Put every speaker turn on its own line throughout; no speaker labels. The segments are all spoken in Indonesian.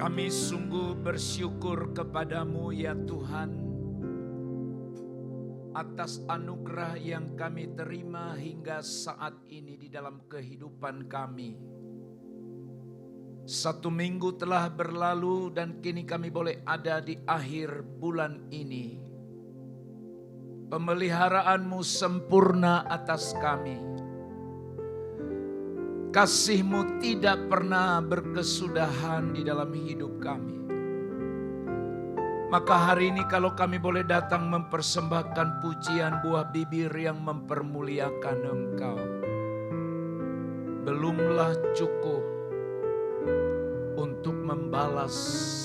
Kami sungguh bersyukur kepadamu ya Tuhan, atas anugerah yang kami terima hingga saat ini di dalam kehidupan kami. 1 minggu telah berlalu dan kini kami boleh ada di akhir bulan ini. Pemeliharaanmu sempurna atas kami. Kasih-Mu tidak pernah berkesudahan di dalam hidup kami. Maka hari ini kalau kami boleh datang mempersembahkan pujian buah bibir yang mempermuliakan Engkau, belumlah cukup untuk membalas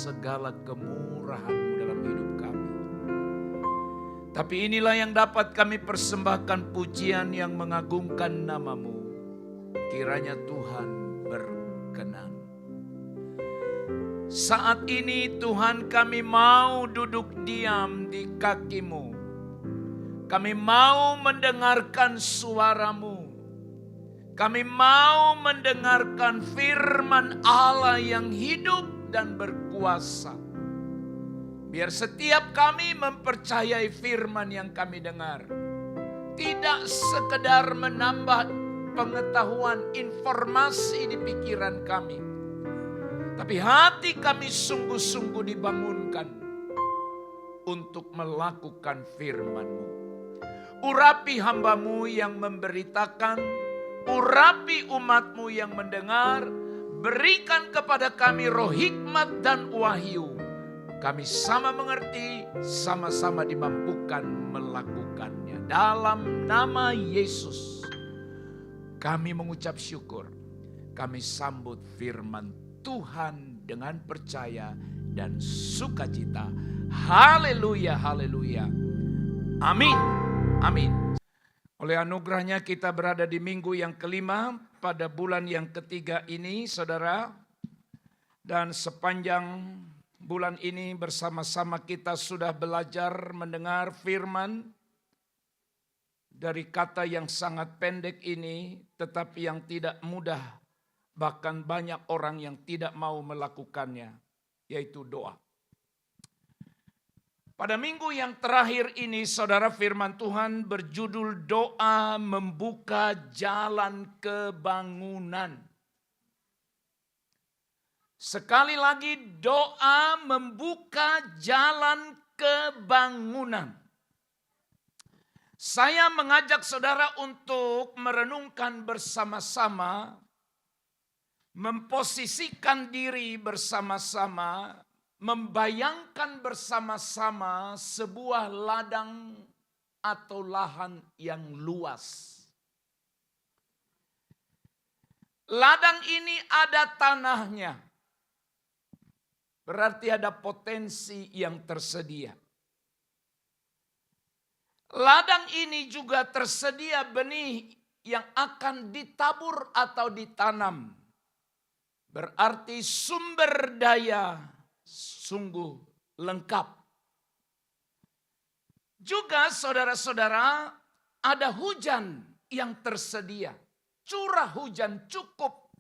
segala kemurahan-Mu dalam hidup kami. Tapi inilah yang dapat kami persembahkan, pujian yang mengagungkan nama-Mu. Kiranya Tuhan berkenan. Saat ini Tuhan, kami mau duduk diam di kaki-Mu. Kami mau mendengarkan suara-Mu. Kami mau mendengarkan firman Allah yang hidup dan berkuasa. Biar setiap kami mempercayai firman yang kami dengar. Tidak sekedar menambah pengetahuan, informasi di pikiran kami. Tapi hati kami sungguh-sungguh dibangunkan untuk melakukan firman-Mu. Urapi hamba-Mu yang memberitakan, urapi umat-Mu yang mendengar, berikan kepada kami roh hikmat dan wahyu. Kami sama mengerti, sama-sama dimampukan melakukannya. Dalam nama Yesus, kami mengucap syukur. Kami sambut firman Tuhan dengan percaya dan sukacita. Haleluya, haleluya. Amin, amin. Oleh anugerahnya kita berada di minggu yang kelima pada bulan yang ketiga ini, saudara. Dan sepanjang bulan ini bersama-sama kita sudah belajar mendengar firman. Dari kata yang sangat pendek ini, tetapi yang tidak mudah, bahkan banyak orang yang tidak mau melakukannya, yaitu doa. Pada minggu yang terakhir ini, saudara, firman Tuhan berjudul doa membuka jalan kebangunan. Sekali lagi, doa membuka jalan kebangunan. Saya mengajak saudara untuk merenungkan bersama-sama, memposisikan diri bersama-sama, membayangkan bersama-sama sebuah ladang atau lahan yang luas. Ladang ini ada tanahnya, berarti ada potensi yang tersedia. Ladang ini juga tersedia benih yang akan ditabur atau ditanam. Berarti sumber daya sungguh lengkap. Juga saudara-saudara, ada hujan yang tersedia. Curah hujan cukup.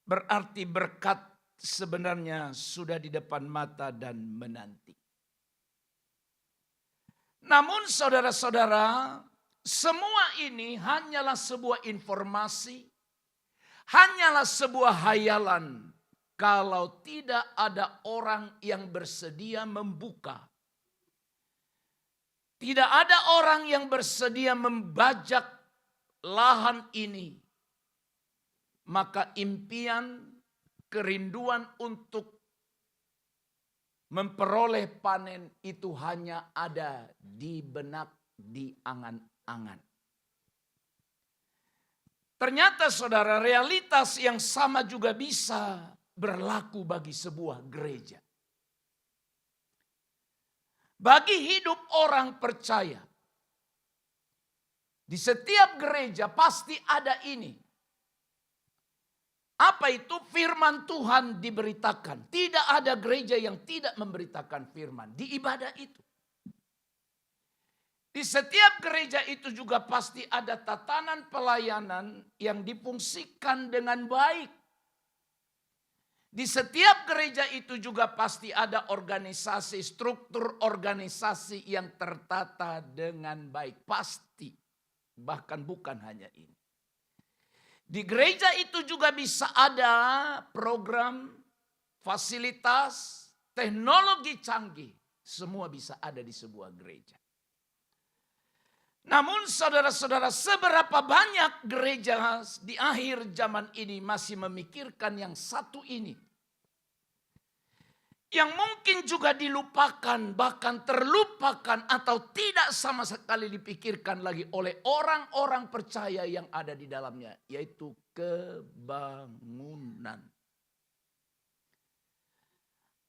Berarti berkat sebenarnya sudah di depan mata dan menanti. Namun saudara-saudara, semua ini hanyalah sebuah informasi, hanyalah sebuah hayalan kalau tidak ada orang yang bersedia membuka. Tidak ada orang yang bersedia membajak lahan ini. Maka impian, kerinduan untuk memperoleh panen itu hanya ada di benak, di angan-angan. Ternyata saudara, realitas yang sama juga bisa berlaku bagi sebuah gereja. Bagi hidup orang percaya, di setiap gereja pasti ada ini. Apa itu? Firman Tuhan diberitakan. Tidak ada gereja yang tidak memberitakan firman di ibadah itu. Di setiap gereja itu juga pasti ada tatanan pelayanan yang difungsikan dengan baik. Di setiap gereja itu juga pasti ada organisasi, struktur organisasi yang tertata dengan baik. Pasti, bahkan bukan hanya ini. Di gereja itu juga bisa ada program, fasilitas, teknologi canggih. Semua bisa ada di sebuah gereja. Namun saudara-saudara, seberapa banyak gereja di akhir zaman ini masih memikirkan yang satu ini. Yang mungkin juga dilupakan, bahkan terlupakan atau tidak sama sekali dipikirkan lagi oleh orang-orang percaya yang ada di dalamnya. Yaitu kebangunan.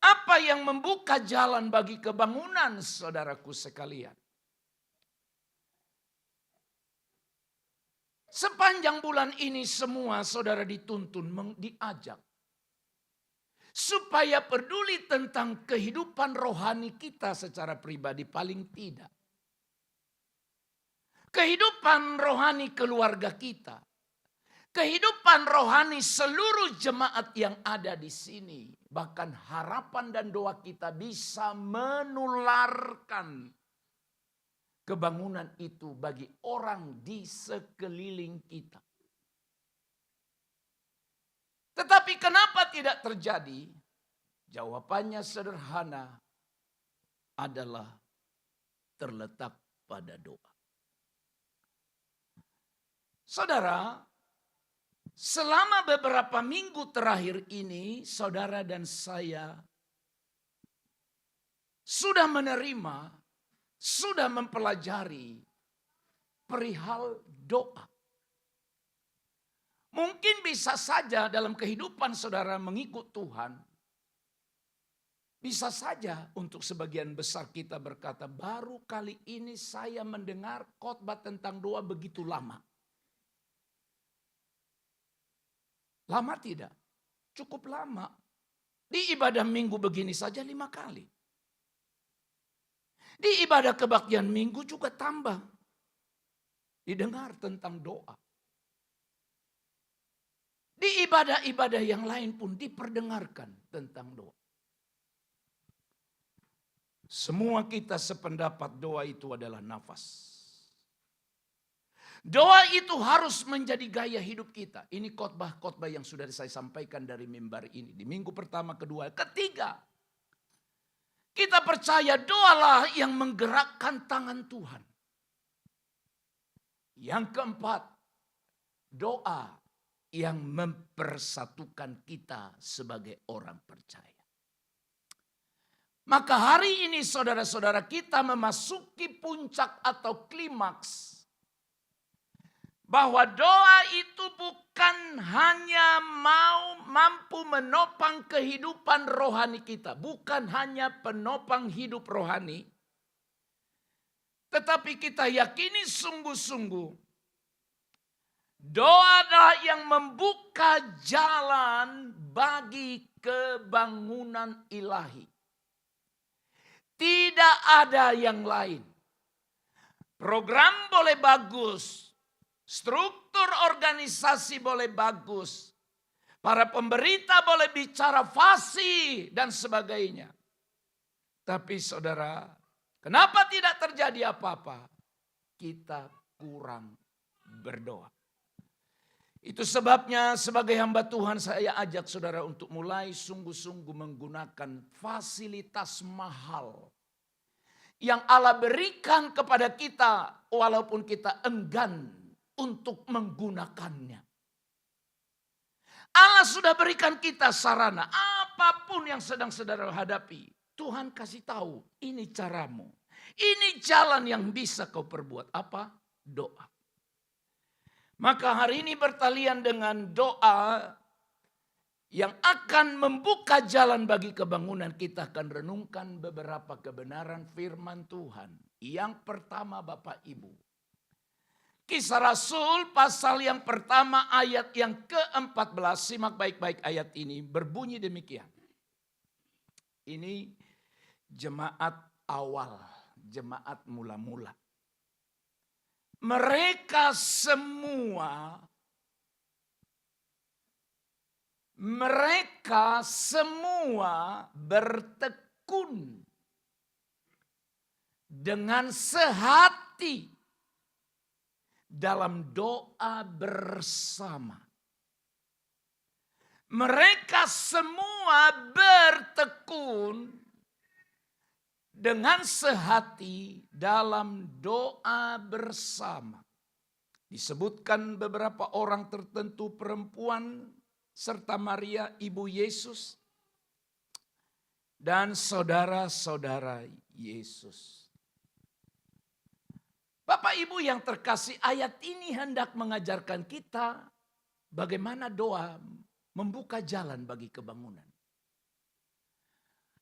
Apa yang membuka jalan bagi kebangunan, saudaraku sekalian? Sepanjang bulan ini semua saudara dituntun, diajak. Supaya peduli tentang kehidupan rohani kita secara pribadi paling tidak. Kehidupan rohani keluarga kita. Kehidupan rohani seluruh jemaat yang ada di sini. Bahkan harapan dan doa kita bisa menularkan kebangunan itu bagi orang di sekeliling kita. Tetapi kenapa tidak terjadi? Jawabannya sederhana, adalah terletak pada doa. Saudara, selama beberapa minggu terakhir ini, saudara dan saya sudah menerima, sudah mempelajari perihal doa. Mungkin bisa saja dalam kehidupan saudara mengikut Tuhan. Bisa saja untuk sebagian besar kita berkata, baru kali ini saya mendengar khotbah tentang doa begitu lama. Lama tidak? Cukup lama. Di ibadah minggu begini saja 5 kali. Di ibadah kebaktian minggu juga tambah. Didengar tentang doa. Di ibadah-ibadah yang lain pun diperdengarkan tentang doa. Semua kita sependapat doa itu adalah nafas. Doa itu harus menjadi gaya hidup kita. Ini khotbah-khotbah yang sudah saya sampaikan dari mimbar ini. Di minggu pertama, kedua, ketiga. Kita percaya doalah yang menggerakkan tangan Tuhan. Yang keempat, doa yang mempersatukan kita sebagai orang percaya. Maka hari ini saudara-saudara kita memasuki puncak atau klimaks. Bahwa doa itu bukan hanya mampu menopang kehidupan rohani kita. Bukan hanya penopang hidup rohani. Tetapi kita yakini sungguh-sungguh. Doa adalah yang membuka jalan bagi kebangunan ilahi. Tidak ada yang lain. Program boleh bagus. Struktur organisasi boleh bagus. Para pemberita boleh bicara fasih dan sebagainya. Tapi saudara, kenapa tidak terjadi apa-apa? Kita kurang berdoa. Itu sebabnya sebagai hamba Tuhan saya ajak saudara untuk mulai sungguh-sungguh menggunakan fasilitas mahal. Yang Allah berikan kepada kita walaupun kita enggan untuk menggunakannya. Allah sudah berikan kita sarana apapun yang sedang saudara hadapi. Tuhan kasih tahu ini caramu. Ini jalan yang bisa kau perbuat. Apa? Doa. Maka hari ini bertalian dengan doa yang akan membuka jalan bagi kebangunan. Kita akan renungkan beberapa kebenaran firman Tuhan. Yang pertama Bapak Ibu. Kisah Rasul pasal yang pertama ayat yang ke-14. Simak baik-baik ayat ini berbunyi demikian. Ini jemaat awal, jemaat mula-mula. Mereka semua Mereka semua bertekun dengan sehati dalam doa bersama. Mereka semua bertekun dengan sehati dalam doa bersama. Disebutkan beberapa orang tertentu, perempuan serta Maria ibu Yesus dan saudara-saudara Yesus. Bapak Ibu yang terkasih, ayat ini hendak mengajarkan kita bagaimana doa membuka jalan bagi kebangunan.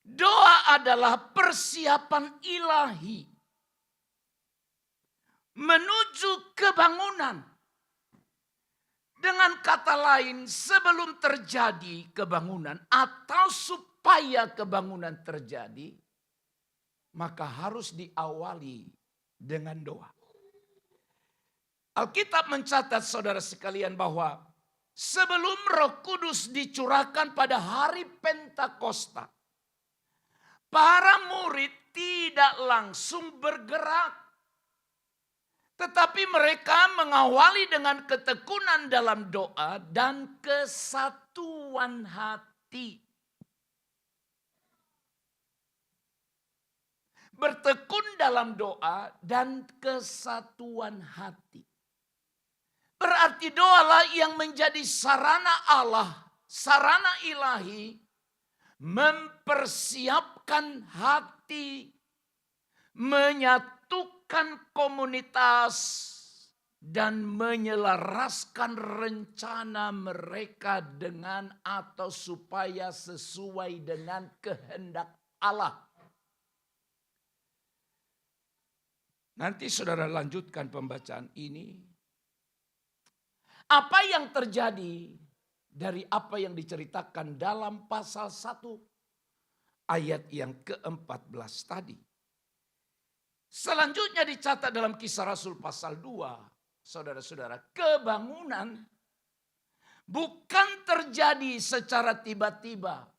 Doa adalah persiapan ilahi menuju kebangunan. Dengan kata lain, sebelum terjadi kebangunan atau supaya kebangunan terjadi, maka harus diawali dengan doa. Alkitab mencatat, saudara sekalian, bahwa sebelum Roh Kudus dicurahkan pada hari Pentakosta, para murid tidak langsung bergerak, tetapi mereka mengawali dengan ketekunan dalam doa dan kesatuan hati. Bertekun dalam doa dan kesatuan hati. Berarti doalah yang menjadi sarana Allah, sarana ilahi, mempersiapkan hati, menyatukan komunitas, dan menyelaraskan rencana mereka dengan atau supaya sesuai dengan kehendak Allah. Nanti saudara lanjutkan pembacaan ini. Apa yang terjadi dari apa yang diceritakan dalam pasal 1 ayat yang ke-14 tadi. Selanjutnya dicatat dalam Kisah Rasul pasal 2. Saudara-saudara, kebangunan bukan terjadi secara tiba-tiba.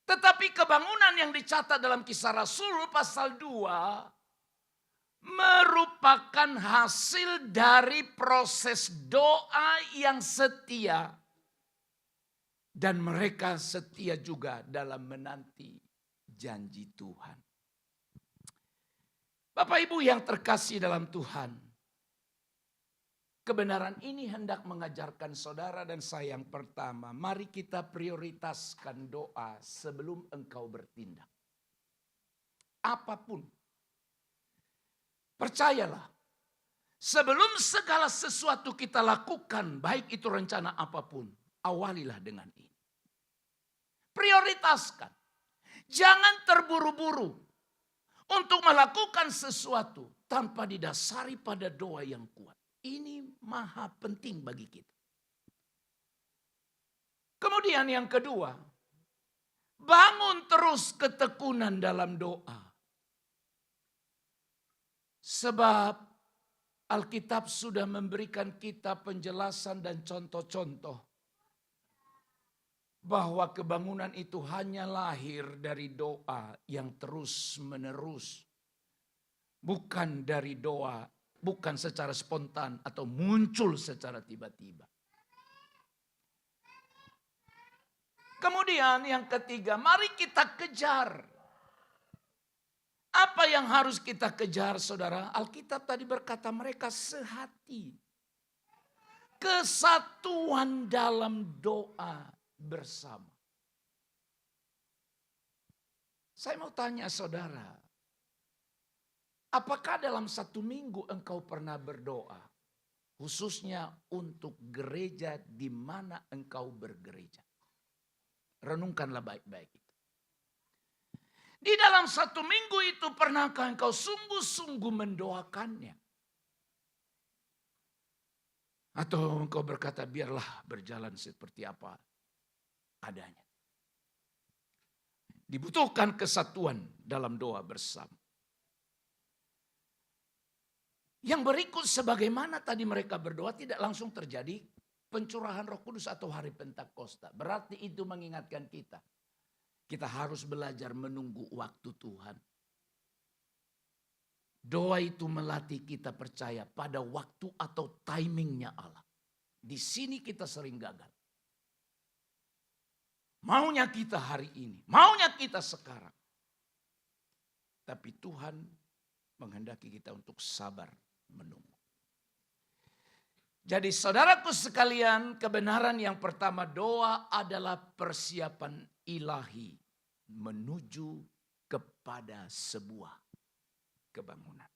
Tetapi kebangunan yang dicatat dalam Kisah Rasul pasal 2 merupakan hasil dari proses doa yang setia. Dan mereka setia juga dalam menanti janji Tuhan. Bapak Ibu yang terkasih dalam Tuhan, kebenaran ini hendak mengajarkan saudara dan saya yang pertama, mari kita prioritaskan doa sebelum engkau bertindak. Apapun. Percayalah, sebelum segala sesuatu kita lakukan, baik itu rencana apapun, awalilah dengan ini. Prioritaskan. Jangan terburu-buru untuk melakukan sesuatu tanpa didasari pada doa yang kuat. Ini maha penting bagi kita. Kemudian yang kedua, bangun terus ketekunan dalam doa. Sebab Alkitab sudah memberikan kita penjelasan dan contoh-contoh bahwa kebangunan itu hanya lahir dari doa yang terus-menerus. Bukan dari doa, bukan secara spontan atau muncul secara tiba-tiba. Kemudian yang ketiga, mari kita kejar. Apa yang harus kita kejar, saudara? Alkitab tadi berkata mereka sehati. Kesatuan dalam doa bersama. Saya mau tanya saudara, apakah dalam satu minggu engkau pernah berdoa? Khususnya untuk gereja di mana engkau bergereja. Renungkanlah baik-baik itu. Di dalam satu minggu itu pernahkah engkau sungguh-sungguh mendoakannya? Atau engkau berkata biarlah berjalan seperti apa adanya. Dibutuhkan kesatuan dalam doa bersama. Yang berikut sebagaimana tadi mereka berdoa tidak langsung terjadi pencurahan Roh Kudus atau hari Pentakosta. Berarti itu mengingatkan kita. Kita harus belajar menunggu waktu Tuhan. Doa itu melatih kita percaya pada waktu atau timingnya Allah. Di sini kita sering gagal. Maunya kita hari ini, maunya kita sekarang. Tapi Tuhan menghendaki kita untuk sabar menunggu. Jadi saudaraku sekalian, kebenaran yang pertama, doa adalah persiapan ilahi menuju kepada sebuah kebangunan.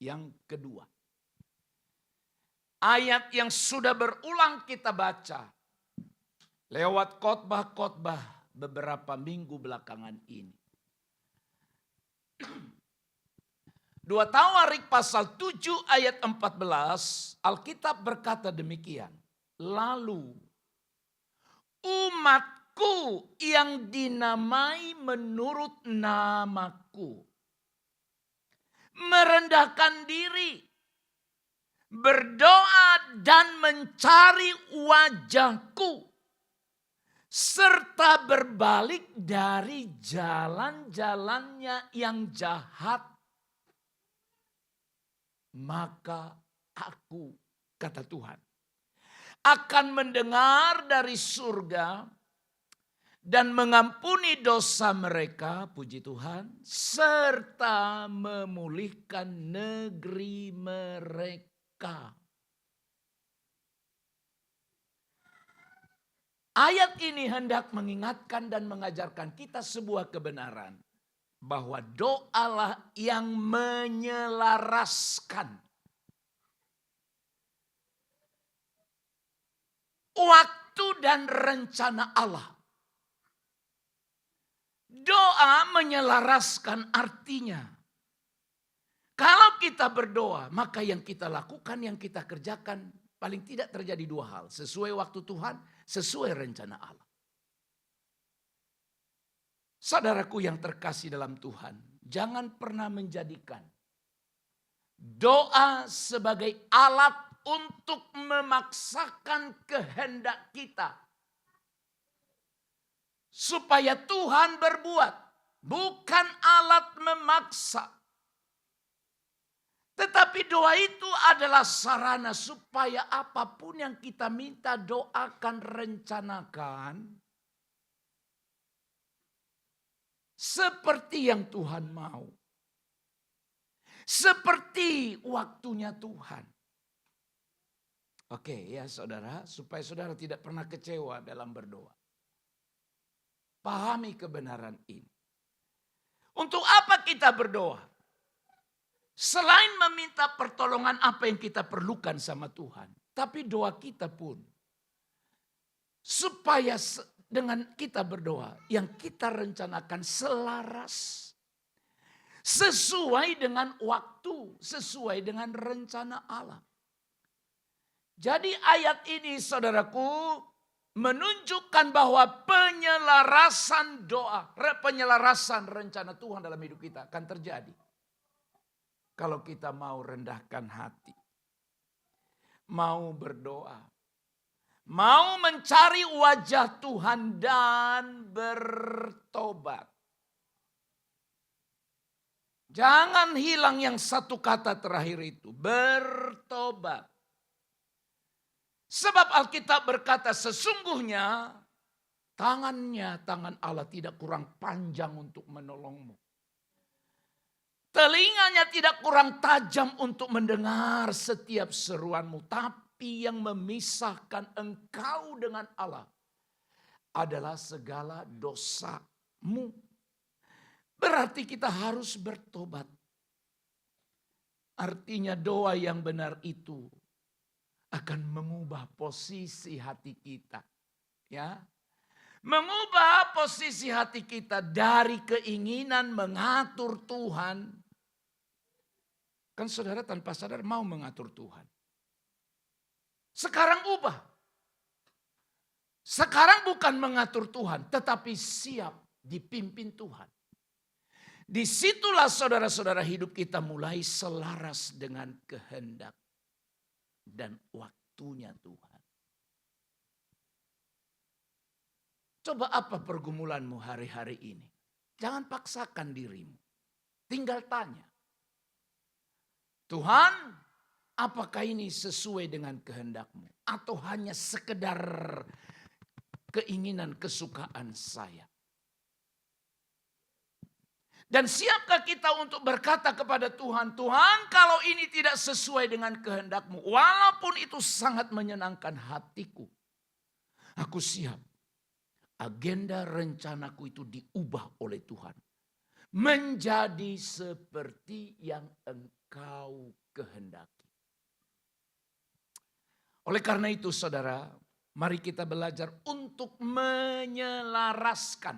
Yang kedua, ayat yang sudah berulang kita baca lewat khotbah-khotbah beberapa minggu belakangan ini. 2 Tawarik pasal 7 ayat 14, Alkitab berkata demikian. Lalu umatku yang dinamai menurut namaku merendahkan diri, berdoa dan mencari wajahku, serta berbalik dari jalan-jalannya yang jahat, maka aku, kata Tuhan, akan mendengar dari surga dan mengampuni dosa mereka, puji Tuhan, serta memulihkan negeri mereka. Ayat ini hendak mengingatkan dan mengajarkan kita sebuah kebenaran. Bahwa doalah yang menyelaraskan waktu dan rencana Allah. Doa menyelaraskan artinya. Kalau kita berdoa, maka yang kita lakukan, yang kita kerjakan, paling tidak terjadi 2 hal. Sesuai waktu Tuhan, sesuai rencana Allah. Saudaraku yang terkasih dalam Tuhan, jangan pernah menjadikan doa sebagai alat untuk memaksakan kehendak kita. Supaya Tuhan berbuat, bukan alat memaksa. Tetapi doa itu adalah sarana supaya apapun yang kita minta, doakan, rencanakan. Seperti yang Tuhan mau. Seperti waktunya Tuhan. Oke ya saudara, supaya saudara tidak pernah kecewa dalam berdoa. Pahami kebenaran ini. Untuk apa kita berdoa? Selain meminta pertolongan apa yang kita perlukan sama Tuhan. Tapi doa kita pun. Supaya dengan kita berdoa, yang kita rencanakan selaras. Sesuai dengan waktu, sesuai dengan rencana Allah. Jadi ayat ini saudaraku menunjukkan bahwa penyelarasan doa, penyelarasan rencana Tuhan dalam hidup kita akan terjadi. Kalau kita mau rendahkan hati, mau berdoa, mau mencari wajah Tuhan dan bertobat. Jangan hilang yang satu kata terakhir itu, bertobat. Sebab Alkitab berkata sesungguhnya tangan Allah tidak kurang panjang untuk menolongmu. Telinganya tidak kurang tajam untuk mendengar setiap seruanmu. Tapi yang memisahkan engkau dengan Allah adalah segala dosamu. Berarti kita harus bertobat. Artinya doa yang benar itu akan mengubah posisi hati kita. Ya, mengubah posisi hati kita dari keinginan mengatur Tuhan. Kan saudara tanpa sadar mau mengatur Tuhan. Sekarang ubah. Sekarang bukan mengatur Tuhan, tetapi siap dipimpin Tuhan. Disitulah saudara-saudara hidup kita mulai selaras dengan kehendak dan waktunya Tuhan. Coba apa pergumulanmu hari-hari ini? Jangan paksakan dirimu. Tinggal tanya. Tuhan, apakah ini sesuai dengan kehendak-Mu? Atau hanya sekedar keinginan, kesukaan saya? Dan siapkah kita untuk berkata kepada Tuhan, Tuhan kalau ini tidak sesuai dengan kehendak-Mu, walaupun itu sangat menyenangkan hatiku, aku siap. Agenda rencanaku itu diubah oleh Tuhan. Menjadi seperti yang Engkau kehendaki. Oleh karena itu saudara, mari kita belajar untuk menyelaraskan.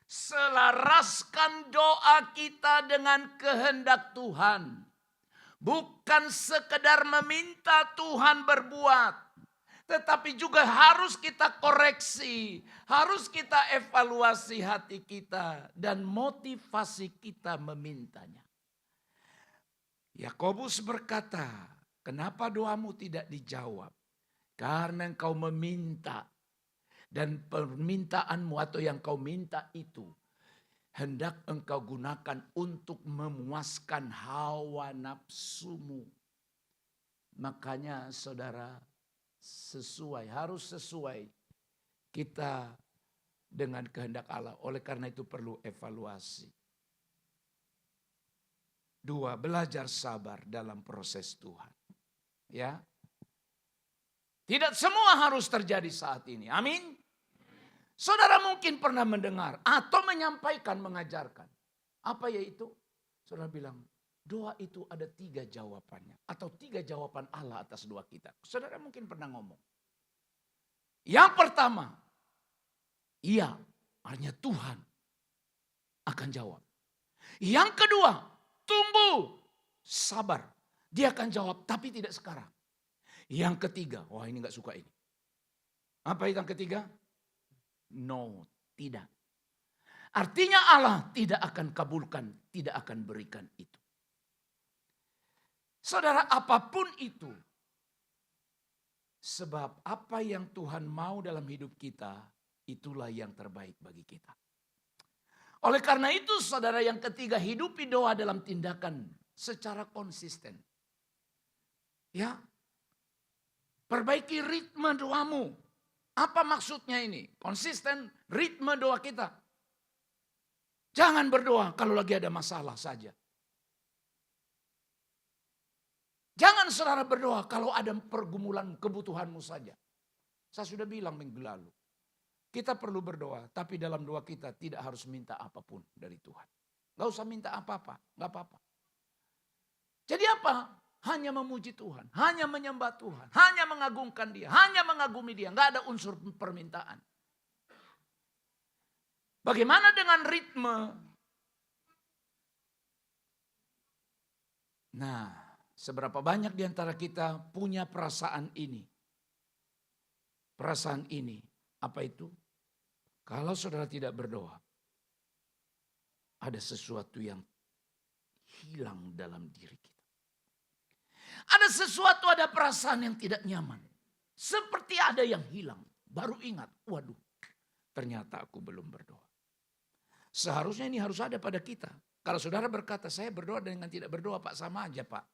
Selaraskan doa kita dengan kehendak Tuhan. Bukan sekedar meminta Tuhan berbuat. Tetapi juga harus kita koreksi. Harus kita evaluasi hati kita. Dan motivasi kita memintanya. Yakobus berkata, kenapa doamu tidak dijawab? Karena engkau meminta. Dan permintaanmu atau yang kau minta itu hendak engkau gunakan untuk memuaskan hawa nafsumu. Makanya saudara harus sesuai kita dengan kehendak Allah. Oleh karena itu perlu evaluasi. 2, belajar sabar dalam proses Tuhan. Ya. Tidak semua harus terjadi saat ini. Amin. Saudara mungkin pernah mendengar atau menyampaikan, mengajarkan. Apa yaitu? Saudara bilang, doa itu ada 3 jawabannya. Atau 3 jawaban Allah atas doa kita. Saudara mungkin pernah ngomong. Yang pertama, iya, artinya Tuhan akan jawab. Yang kedua, tunggu, sabar. Dia akan jawab, tapi tidak sekarang. Yang ketiga, wah ini gak suka ini. Apa itu yang ketiga? No, tidak. Artinya Allah tidak akan kabulkan, tidak akan berikan itu. Saudara, apapun itu. Sebab apa yang Tuhan mau dalam hidup kita, itulah yang terbaik bagi kita. Oleh karena itu saudara, yang ketiga, hidupi doa dalam tindakan secara konsisten. Ya, perbaiki ritme doamu. Apa maksudnya ini? Konsisten ritme doa kita. Jangan berdoa kalau lagi ada masalah saja. Jangan saudara berdoa kalau ada pergumulan kebutuhanmu saja. Saya sudah bilang minggu lalu. Kita perlu berdoa, tapi dalam doa kita tidak harus minta apapun dari Tuhan. Gak usah minta apa-apa, gak apa-apa. Jadi apa? Hanya memuji Tuhan, hanya menyembah Tuhan, hanya mengagungkan Dia, hanya mengagumi Dia. Gak ada unsur permintaan. Bagaimana dengan ritme? Nah, seberapa banyak di antara kita punya perasaan ini? Perasaan ini, apa itu? Kalau saudara tidak berdoa, ada sesuatu yang hilang dalam diri kita. Ada sesuatu, ada perasaan yang tidak nyaman. Seperti ada yang hilang. Baru ingat, waduh, ternyata aku belum berdoa. Seharusnya ini harus ada pada kita. Kalau saudara berkata, saya berdoa dengan tidak berdoa, Pak, sama aja, Pak.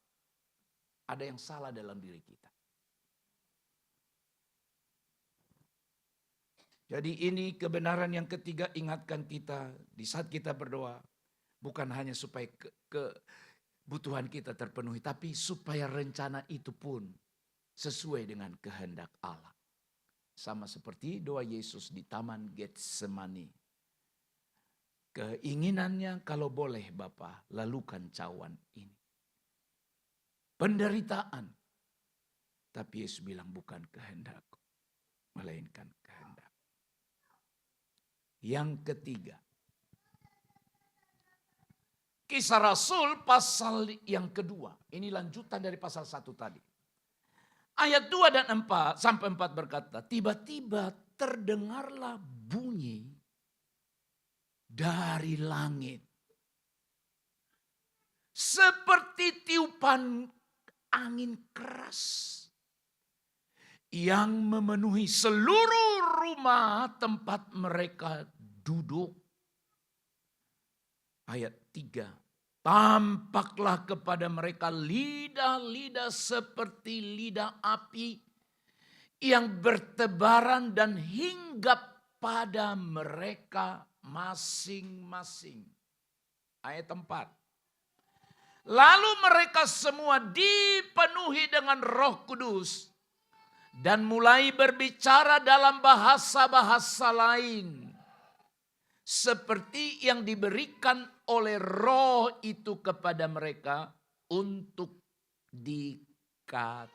Ada yang salah dalam diri kita. Jadi ini kebenaran yang ketiga, ingatkan kita di saat kita berdoa. Bukan hanya supaya kebutuhan kita terpenuhi, tapi supaya rencana itu pun sesuai dengan kehendak Allah. Sama seperti doa Yesus di Taman Getsemani. Keinginannya kalau boleh Bapa, lalukan cawan ini. Penderitaan. Tapi Yesus bilang bukan kehendakku, melainkan kehendak. Yang ketiga. Kisah Rasul pasal yang kedua. Ini lanjutan dari pasal 1 tadi. Ayat 2 dan 4 sampai 4 berkata, tiba-tiba terdengarlah bunyi dari langit. Seperti tiupan angin keras yang memenuhi seluruh rumah tempat mereka duduk. Ayat 3. Tampaklah kepada mereka lidah-lidah seperti lidah api yang bertebaran dan hinggap pada mereka masing-masing. Ayat 4. Lalu mereka semua dipenuhi dengan Roh Kudus dan mulai berbicara dalam bahasa-bahasa lain seperti yang diberikan oleh Roh itu kepada mereka untuk dikatakan.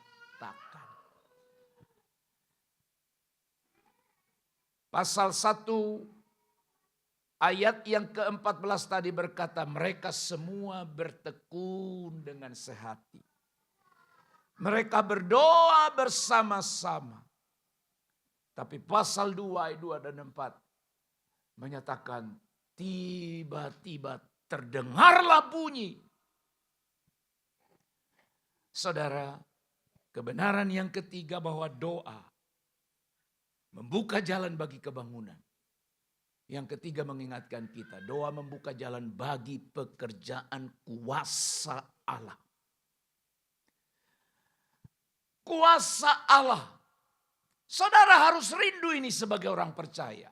Pasal 1 ayat yang ke-14 tadi berkata, mereka semua bertekun dengan sehati. Mereka berdoa bersama-sama. Tapi pasal 2 ayat 2 dan 4 menyatakan tiba-tiba terdengarlah bunyi. Saudara, kebenaran yang ketiga bahwa doa membuka jalan bagi kebangunan. Yang ketiga mengingatkan kita, doa membuka jalan bagi pekerjaan kuasa Allah. Kuasa Allah. Saudara harus rindu ini sebagai orang percaya.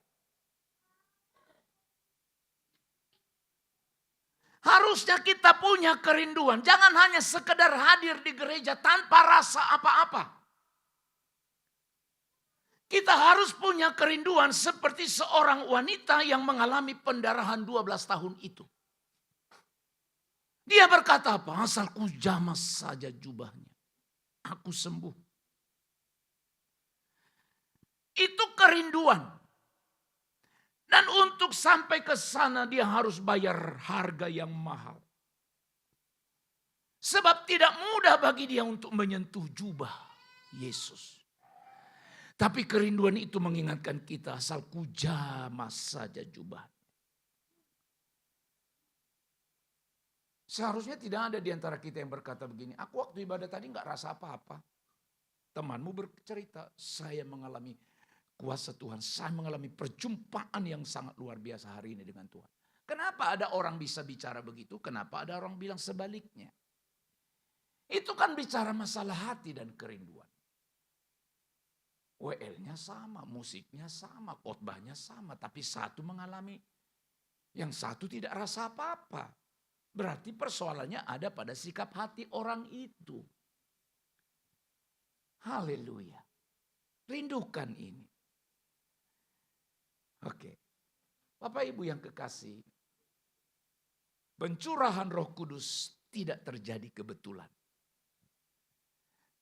Harusnya kita punya kerinduan. Jangan hanya sekedar hadir di gereja tanpa rasa apa-apa. Kita harus punya kerinduan seperti seorang wanita yang mengalami pendarahan 12 tahun itu. Dia berkata apa? Asal ku jamas saja jubahnya, aku sembuh. Itu kerinduan. Dan untuk sampai ke sana dia harus bayar harga yang mahal. Sebab tidak mudah bagi dia untuk menyentuh jubah Yesus. Tapi kerinduan itu mengingatkan kita, asal ku jamas saja jubah. Seharusnya tidak ada di antara kita yang berkata begini, aku waktu ibadah tadi gak rasa apa-apa. Temanmu bercerita, saya mengalami kuasa Tuhan, saya mengalami perjumpaan yang sangat luar biasa hari ini dengan Tuhan. Kenapa ada orang bisa bicara begitu? Kenapa ada orang bilang sebaliknya? Itu kan bicara masalah hati dan kerinduan. WL-nya sama, musiknya sama, khotbahnya sama. Tapi satu mengalami, yang satu tidak rasa apa-apa. Berarti persoalannya ada pada sikap hati orang itu. Haleluya. Rindukan ini. Oke. Bapak Ibu yang kekasih. Pencurahan Roh Kudus tidak terjadi kebetulan.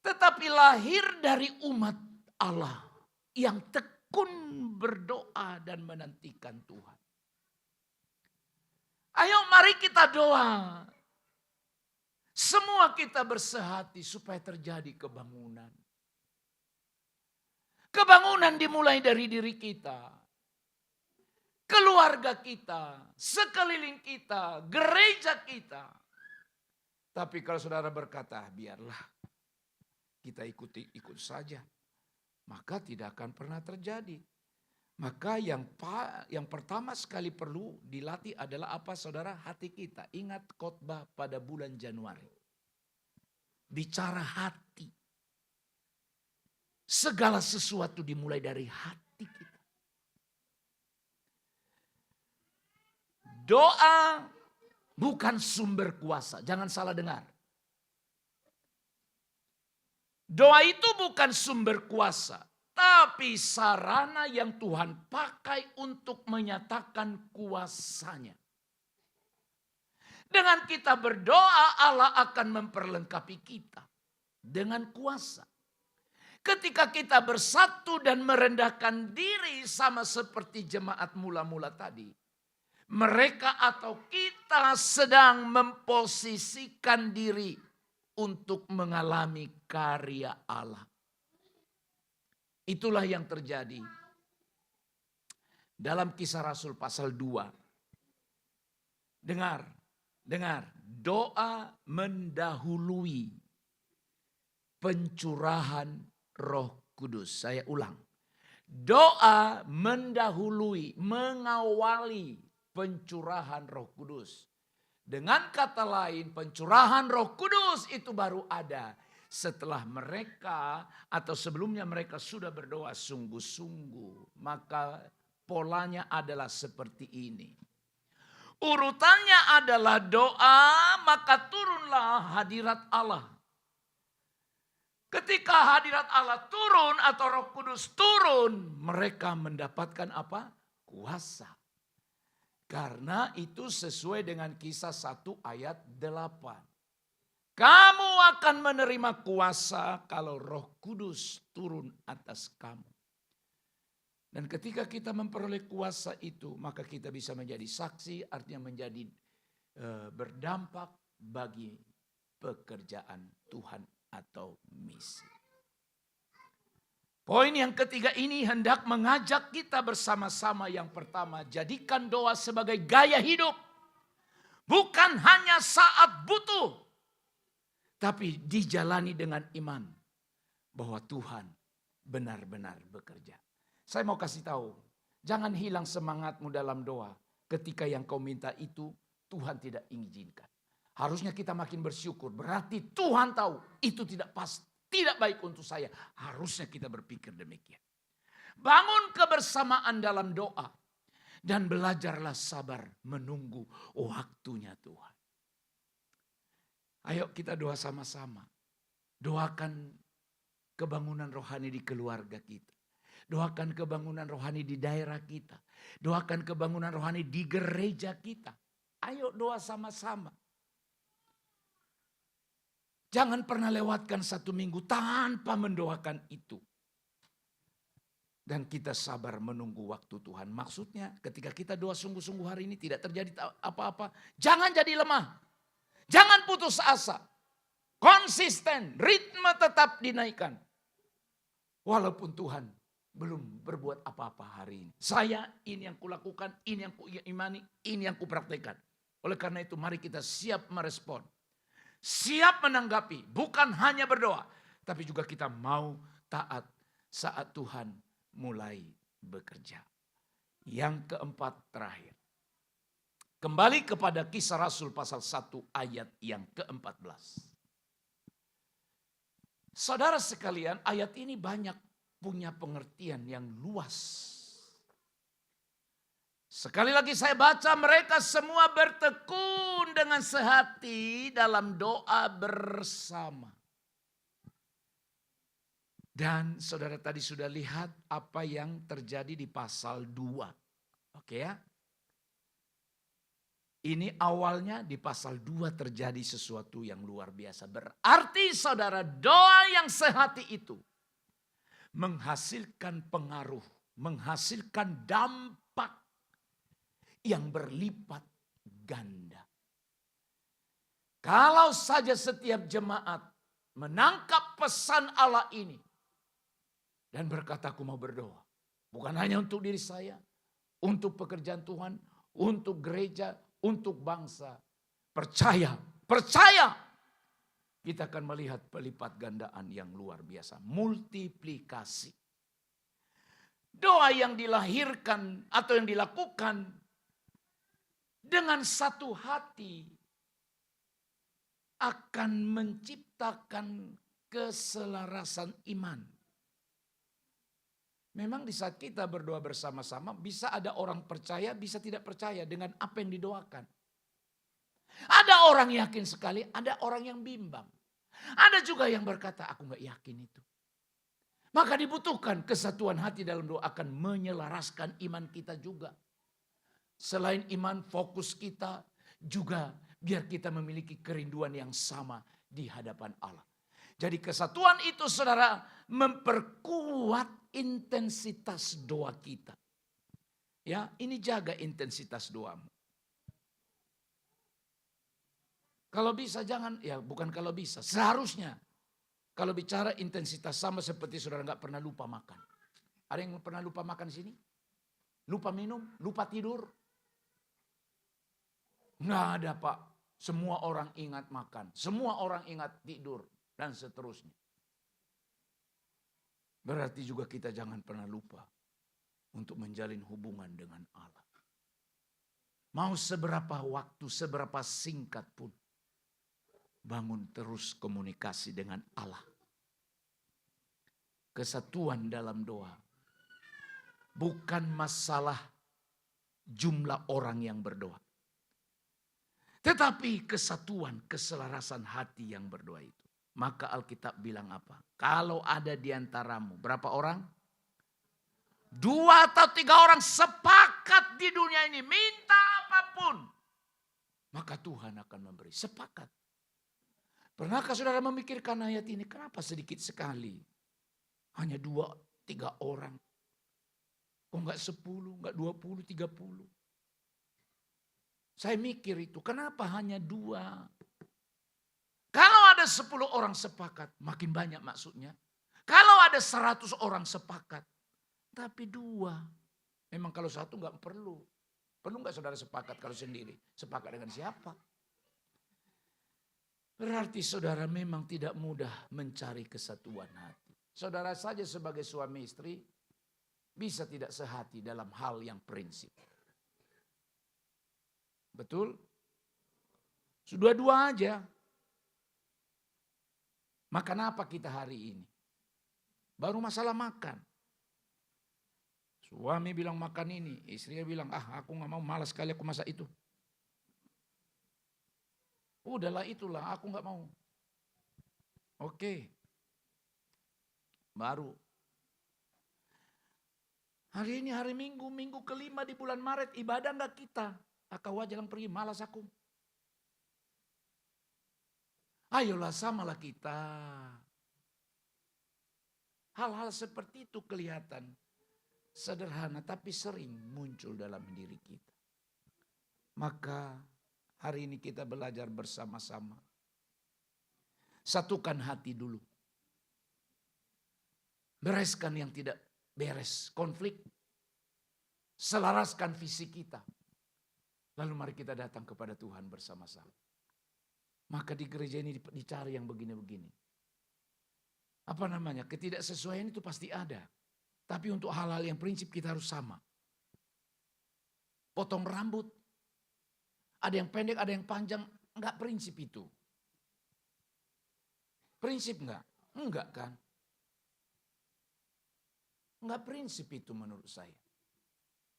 Tetapi lahir dari umat Allah yang tekun berdoa dan menantikan Tuhan. Ayo mari kita doa. Semua kita bersehati supaya terjadi kebangunan. Kebangunan dimulai dari diri kita. Keluarga kita, sekeliling kita, gereja kita. Tapi kalau saudara berkata, biarlah kita ikut saja. Maka tidak akan pernah terjadi. Maka yang pertama sekali perlu dilatih adalah apa saudara? Hati kita. Ingat khotbah pada bulan Januari. Bicara hati. Segala sesuatu dimulai dari hati kita. Doa bukan sumber kuasa. Jangan salah dengar. Doa itu bukan sumber kuasa, tapi sarana yang Tuhan pakai untuk menyatakan kuasanya. Dengan kita berdoa, Allah akan memperlengkapi kita dengan kuasa. Ketika kita bersatu dan merendahkan diri sama seperti jemaat mula-mula tadi, mereka atau kita sedang memposisikan diri untuk mengalami karya Allah. Itulah yang terjadi dalam Kisah Rasul pasal 2. Dengar, doa mendahului pencurahan Roh Kudus. Saya ulang. Doa mendahului, mengawali pencurahan Roh Kudus. Dengan kata lain, pencurahan Roh Kudus itu baru ada setelah mereka atau sebelumnya mereka sudah berdoa sungguh-sungguh. Maka polanya adalah seperti ini. Urutannya adalah doa, maka turunlah hadirat Allah. Ketika hadirat Allah turun atau Roh Kudus turun, mereka mendapatkan apa? Kuasa. Karena itu sesuai dengan Kisah 1 ayat 8. Kamu akan menerima kuasa kalau Roh Kudus turun atas kamu. Dan ketika kita memperoleh kuasa itu, maka kita bisa menjadi saksi, artinya menjadi berdampak bagi pekerjaan Tuhan atau misi. Poin yang ketiga ini hendak mengajak kita bersama-sama. Yang pertama, jadikan doa sebagai gaya hidup. Bukan hanya saat butuh, tapi dijalani dengan iman bahwa Tuhan benar-benar bekerja. Saya mau kasih tahu, jangan hilang semangatmu dalam doa ketika yang kau minta itu Tuhan tidak izinkan. Harusnya kita makin bersyukur. Berarti Tuhan tahu itu tidak pas, tidak baik untuk saya. Harusnya kita berpikir demikian. Bangun kebersamaan dalam doa. Dan belajarlah sabar menunggu waktunya Tuhan. Ayo kita doa sama-sama. Doakan kebangunan rohani di keluarga kita. Doakan kebangunan rohani di daerah kita. Doakan kebangunan rohani di gereja kita. Ayo doa sama-sama. Jangan pernah lewatkan 1 minggu tanpa mendoakan itu. Dan kita sabar menunggu waktu Tuhan. Maksudnya ketika kita doa sungguh-sungguh hari ini tidak terjadi apa-apa. Jangan jadi lemah. Jangan putus asa. Konsisten, ritme tetap dinaikkan. Walaupun Tuhan belum berbuat apa-apa hari ini. Saya ini yang kulakukan, ini yang kuimani, ini yang kupraktekkan. Oleh karena itu mari kita siap merespon. Siap menanggapi, bukan hanya berdoa. Tapi juga kita mau taat saat Tuhan mulai bekerja. Yang keempat terakhir. Kembali kepada Kisah Rasul pasal 1 ayat yang ke-14. Saudara sekalian, ayat ini banyak punya pengertian yang luas. Sekali lagi saya baca, mereka semua bertekun dengan sehati dalam doa bersama. Dan saudara tadi sudah lihat apa yang terjadi di pasal 2. Oke ya. Ini awalnya di pasal 2 terjadi sesuatu yang luar biasa. Berarti saudara, doa yang sehati itu menghasilkan pengaruh, menghasilkan dampak yang berlipat ganda. Kalau saja setiap jemaat menangkap pesan Allah ini dan berkata, aku mau berdoa. Bukan hanya untuk diri saya, untuk pekerjaan Tuhan, untuk gereja, untuk bangsa. Percaya kita akan melihat pelipat gandaan yang luar biasa. Multiplikasi. Doa yang dilahirkan atau yang dilakukan dengan satu hati akan menciptakan keselarasan iman. Memang di saat kita berdoa bersama-sama bisa ada orang percaya, bisa tidak percaya dengan apa yang didoakan. Ada orang yakin sekali, ada orang yang bimbang. Ada juga yang berkata, aku gak yakin itu. Maka dibutuhkan kesatuan hati dalam doa akan menyelaraskan iman kita juga. Selain iman, fokus kita juga biar kita memiliki kerinduan yang sama di hadapan Allah. Jadi kesatuan itu saudara memperkuat intensitas doa kita. Ya, ini jaga intensitas doamu. Kalau bisa jangan, ya bukan kalau bisa, seharusnya. Kalau bicara intensitas sama seperti saudara nggak pernah lupa makan. Ada yang pernah lupa makan di sini? Lupa minum, lupa tidur? Nggak ada Pak. Semua orang ingat makan. Semua orang ingat tidur. Dan seterusnya. Berarti juga kita jangan pernah lupa untuk menjalin hubungan dengan Allah. Mau seberapa waktu, seberapa singkat pun, bangun terus komunikasi dengan Allah. Kesatuan dalam doa bukan masalah jumlah orang yang berdoa. Tetapi kesatuan, keselarasan hati yang berdoa itu. Maka Alkitab bilang apa? Kalau ada di antaramu, berapa orang? 2 atau 3 orang sepakat di dunia ini, minta apapun, maka Tuhan akan memberi. Sepakat. Pernahkah saudara memikirkan ayat ini? Kenapa sedikit sekali? Hanya 2-3 orang. Kok enggak 10, enggak 20, 30? Saya mikir itu, kenapa hanya 2? Kalau ada 10 orang sepakat, makin banyak maksudnya. Kalau ada 100 orang sepakat, tapi 2. Memang kalau 1 enggak perlu. Perlu enggak saudara sepakat kalau sendiri? Sepakat dengan siapa? Berarti saudara memang tidak mudah mencari kesatuan hati. Saudara saja sebagai suami istri bisa tidak sehati dalam hal yang prinsip. Betul? Sudah 2 aja. Makan apa kita hari ini? Baru masalah makan. Suami bilang makan ini, istrinya bilang, aku gak mau, malas sekali aku masak itu. Udahlah itulah, aku gak mau. Oke. Baru. Hari ini hari Minggu, minggu kelima di bulan Maret, ibadah gak kita? Kau jangan pergi, malas aku. Ayolah samalah kita. Hal-hal seperti itu kelihatan sederhana tapi sering muncul dalam diri kita. Maka hari ini kita belajar bersama-sama. Satukan hati dulu. Bereskan yang tidak beres, konflik. Selaraskan visi kita. Lalu mari kita datang kepada Tuhan bersama-sama. Maka di gereja ini dicari yang begini-begini. Apa namanya? Ketidaksesuaian itu pasti ada. Tapi untuk hal-hal yang prinsip kita harus sama. Potong rambut. Ada yang pendek, ada yang panjang. Enggak prinsip itu. Prinsip enggak? Enggak kan? Enggak prinsip itu menurut saya.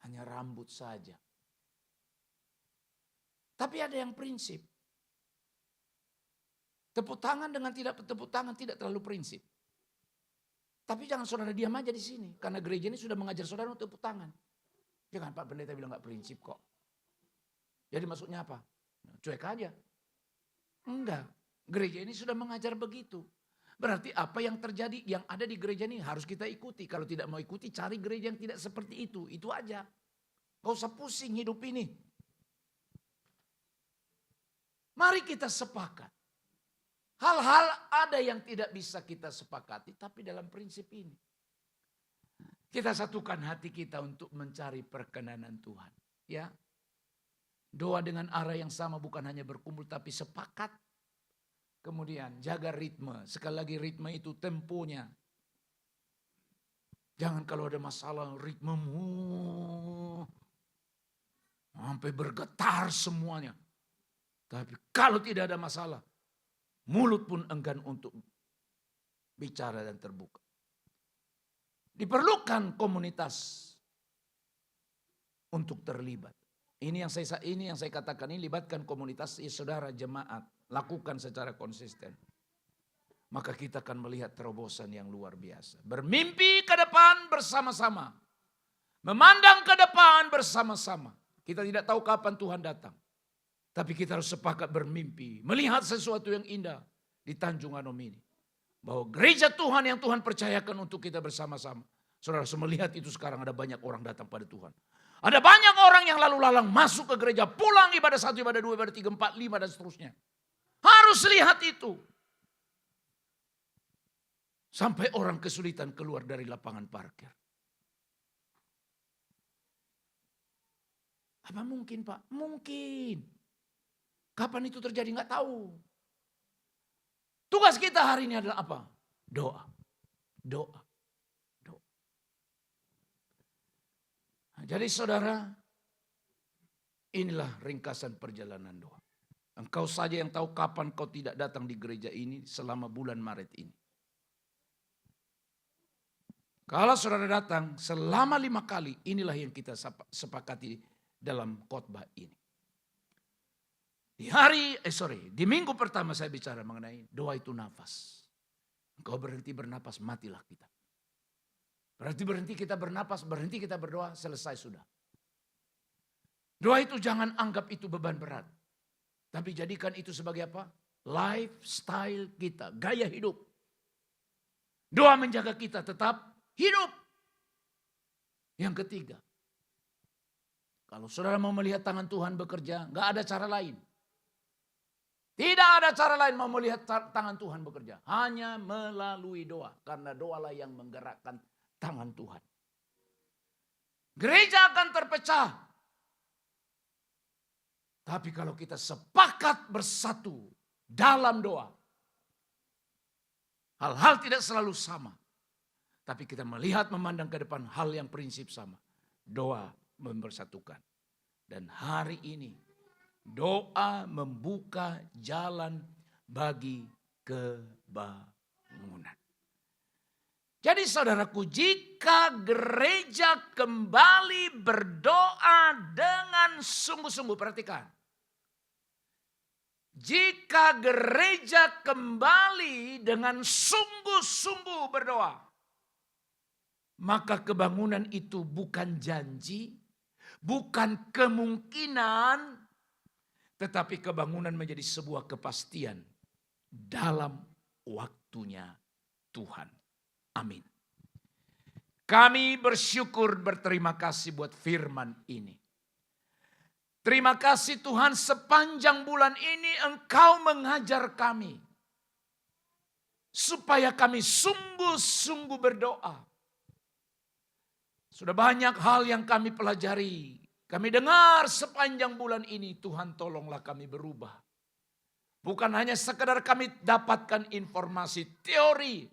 Hanya rambut saja. Tapi ada yang prinsip. Tepuk tangan dengan tidak tepuk tangan tidak terlalu prinsip. Tapi jangan saudara diam aja di sini. Karena gereja ini sudah mengajar saudara untuk tepuk tangan. Jangan Pak Pendeta bilang gak prinsip kok. Jadi maksudnya apa? Cuek aja. Enggak. Gereja ini sudah mengajar begitu. Berarti apa yang terjadi, yang ada di gereja ini harus kita ikuti. Kalau tidak mau ikuti, cari gereja yang tidak seperti itu. Itu aja. Gak usah pusing hidup ini. Mari kita sepakat. Hal-hal ada yang tidak bisa kita sepakati, tapi dalam prinsip ini. Kita satukan hati kita untuk mencari perkenanan Tuhan. Ya, doa dengan arah yang sama, bukan hanya berkumpul, tapi sepakat. Kemudian jaga ritme. Sekali lagi ritme itu temponya. Jangan kalau ada masalah ritmemu sampai bergetar semuanya. Tapi kalau tidak ada masalah, mulut pun enggan untuk bicara dan terbuka. Diperlukan komunitas untuk terlibat. Ini yang saya katakan, ini libatkan komunitas saudara jemaat, lakukan secara konsisten. Maka kita akan melihat terobosan yang luar biasa. Bermimpi ke depan bersama-sama. Memandang ke depan bersama-sama. Kita tidak tahu kapan Tuhan datang. Tapi kita harus sepakat bermimpi. Melihat sesuatu yang indah di Tanjung Anom ini. Bahwa gereja Tuhan yang Tuhan percayakan untuk kita bersama-sama. Saudara harus melihat itu sekarang ada banyak orang datang pada Tuhan. Ada banyak orang yang lalu lalang masuk ke gereja. Pulang ibadah 1, ibadah 2, ibadah 3, 4, 5 dan seterusnya. Harus lihat itu. Sampai orang kesulitan keluar dari lapangan parkir. Apa mungkin Pak? Mungkin. Kapan itu terjadi nggak tahu. Tugas kita hari ini adalah apa? Doa. Doa. Jadi saudara, inilah ringkasan perjalanan doa. Engkau saja yang tahu kapan kau tidak datang di gereja ini selama bulan Maret ini. Kalau saudara datang selama 5 kali, inilah yang kita sepakati dalam khotbah ini. Di minggu pertama saya bicara mengenai doa itu nafas. Engkau berhenti bernapas, matilah kita. Berarti berhenti kita bernapas, berhenti kita berdoa, selesai sudah. Doa itu jangan anggap itu beban berat. Tapi jadikan itu sebagai apa? Lifestyle kita, gaya hidup. Doa menjaga kita tetap hidup. Yang ketiga, kalau saudara mau melihat tangan Tuhan bekerja, nggak ada cara lain. Tidak ada cara lain mau melihat tangan Tuhan bekerja. Hanya melalui doa. Karena doalah yang menggerakkan tangan Tuhan. Gereja akan terpecah. Tapi kalau kita sepakat bersatu dalam doa. Hal-hal tidak selalu sama. Tapi kita melihat memandang ke depan hal yang prinsip sama. Doa mempersatukan. Dan hari ini doa membuka jalan bagi kebangunan. Jadi saudaraku, jika gereja kembali berdoa dengan sungguh-sungguh, perhatikan. Jika gereja kembali dengan sungguh-sungguh berdoa, maka kebangunan itu bukan janji, bukan kemungkinan, tetapi kebangunan menjadi sebuah kepastian dalam waktunya Tuhan. Amin. Kami bersyukur, berterima kasih buat firman ini. Terima kasih Tuhan, sepanjang bulan ini Engkau mengajar kami. Supaya kami sungguh-sungguh berdoa. Sudah banyak hal yang kami pelajari. Kami dengar sepanjang bulan ini, Tuhan tolonglah kami berubah. Bukan hanya sekedar kami dapatkan informasi teori,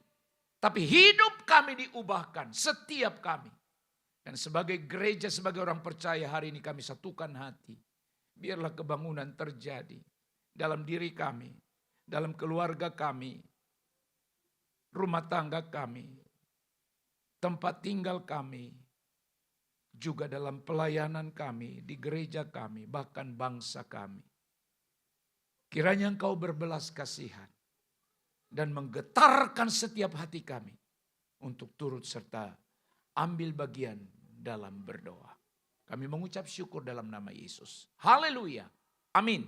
tapi hidup kami diubahkan, setiap kami. Dan sebagai gereja, sebagai orang percaya hari ini kami satukan hati. Biarlah kebangunan terjadi dalam diri kami, dalam keluarga kami, rumah tangga kami, tempat tinggal kami, juga dalam pelayanan kami, di gereja kami, bahkan bangsa kami. Kiranya Engkau berbelas kasihan dan menggetarkan setiap hati kami untuk turut serta ambil bagian dalam berdoa. Kami mengucap syukur dalam nama Yesus. Haleluya. Amin.